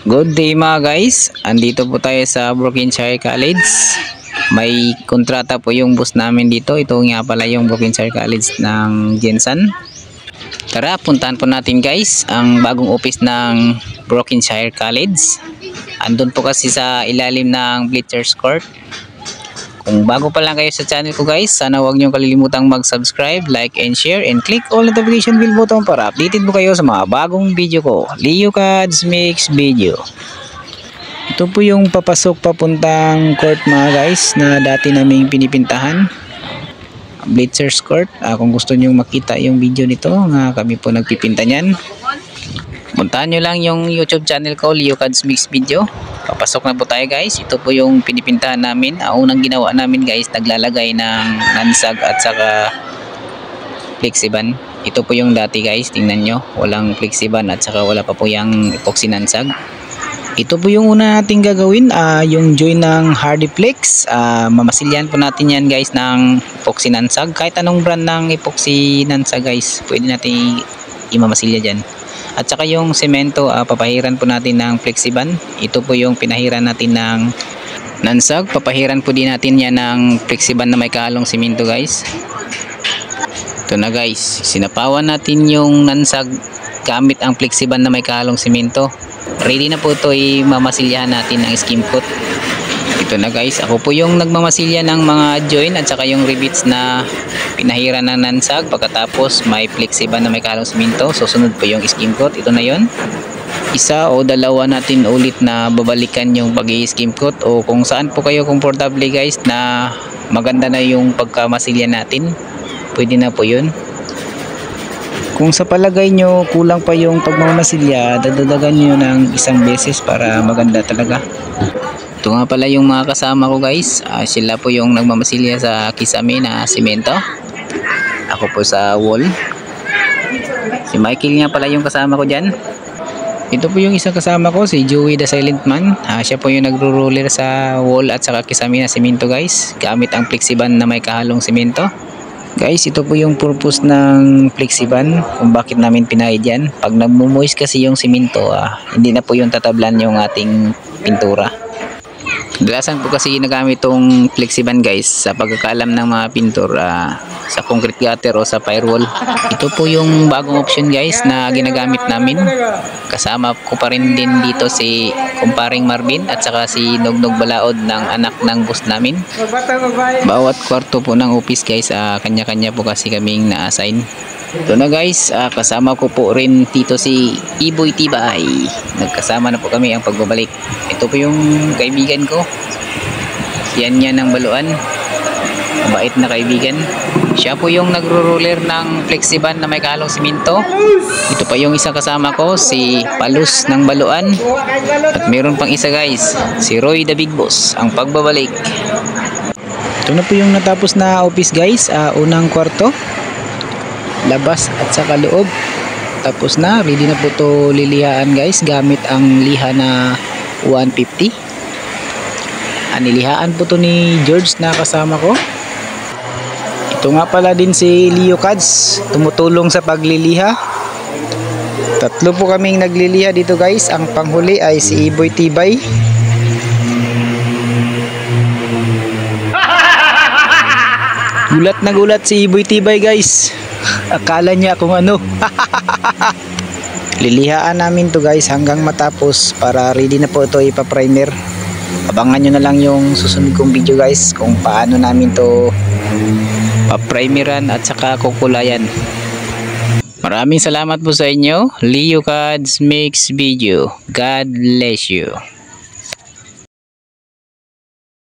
Good day mga guys, andito po tayo sa Brookenside College. May kontrata po yung bus namin dito. Ito nga pala yung Brookenside College ng Jensen. Tara, puntahan po natin guys ang bagong office ng Brookenside College. Andun po kasi sa ilalim ng Bleachers Court. Kung bago pa lang kayo sa channel ko guys, sana huwag niyo kalilimutang mag-subscribe, like and share, and click all notification bell button para updated po kayo sa mga bagong video ko. Leo Cads Mix Video. Ito po yung papasok papuntang court mga guys na dati naming pinipintahan. Bleachers Court. Kung gusto niyo makita yung video nito, kami po nagpipinta niyan. Puntahan nyo lang yung YouTube channel ko, Leo Cads Mix Video. Papasok na po tayo guys. Ito po yung pinipintahan namin. Unang ginawa namin guys, naglalagay ng nansag at saka flexiban. Ito po yung dati guys, tingnan nyo. Walang flexiban at saka wala pa po yung epoxy nansag. Ito po yung una nating gagawin, yung join ng Hardiflex. Mamasilyan po natin yan guys ng epoxy nansag. Kahit anong brand ng epoxy nansag guys, pwede natin imamasilya dyan. At saka yung semento, papahiran po natin ng flexiban. Ito po yung pinahiran natin ng nansag. Papahiran po din natin yan ng flexiban na may kahalong semento guys. Ito na guys, sinapawan natin yung nansag gamit ang flexiban na may kahalong semento. Ready na po ito, mamasilyahan natin ng skim coat. Ito na guys, ako po yung nagmamasilya ng mga join at saka yung rivets na pinahiran ng nansag. Pagkatapos may flexiban na may kahalong semento, susunod po yung skim coat. Ito na yon. Isa o dalawa natin ulit na babalikan yung pag-i-skim coat, o kung saan po kayo comfortable guys na maganda na yung pagkamasilya natin, pwede na po yun. Kung sa palagay nyo kulang pa yung pagmamasilya, dadagdagan nyo ng isang beses para maganda talaga. Ito nga pala yung mga kasama ko guys. Sila po yung nagmamasilya sa kisame na simento. Ako po sa wall. Si Michael nga pala yung kasama ko dyan. Ito po yung isang kasama ko, si Joey the Silent Man. Siya po yung nagro-roller sa wall at saka kisame na simento guys, gamit ang flexiban na may kahalong simento. Guys, ito po yung purpose ng flexiban, kung bakit namin pinahid yan. Pag nagmumoist kasi yung simento, hindi na po yung tatablan yung ating pintura. Dalasan po kasi nagamit itong flexiban guys sa pagkakalam ng mga pintor sa concrete gutter o sa firewall. Ito po yung bagong option guys na ginagamit namin. Kasama ko pa rin din dito si kumparing Marvin at saka si Nognog Balaod ng anak ng boss namin. Bawat kwarto po ng office guys, kanya-kanya po kasi kaming na-assign. Ito na guys, kasama ko po rin dito si Iboy Tibay. Nagkasama na po kami ang pagbabalik. Ito po yung kaibigan ko. Yan ng baluan. Mabait na kaibigan. Siya po yung nagro-roller ng flexiban na may kahalong simento. Ito pa yung isang kasama ko, si Palus ng baluan. At meron pang isa guys, si Roy the Big Boss, ang pagbabalik. Ito na po yung natapos na office guys. Unang kwarto, labas at saka loob, tapos na, ready na po to lilihaan guys gamit ang liha na 150. Nilihaan po to ni George na kasama ko. Ito nga pala din si Leo Cads, tumutulong sa pagliliha. Tatlo po kaming nagliliha dito guys. Ang panghuli ay si Iboy Tibay. Gulat na gulat si Iboy Tibay guys. Akala niya kung ano. Lilihaan namin to guys hanggang matapos para ready na po ito ipa-primer. Abangan nyo na lang yung susunod kong video guys kung paano namin to pa-primeran at saka kukulayan. Maraming salamat po sa inyo. Leo Cads Mix Video. God bless you.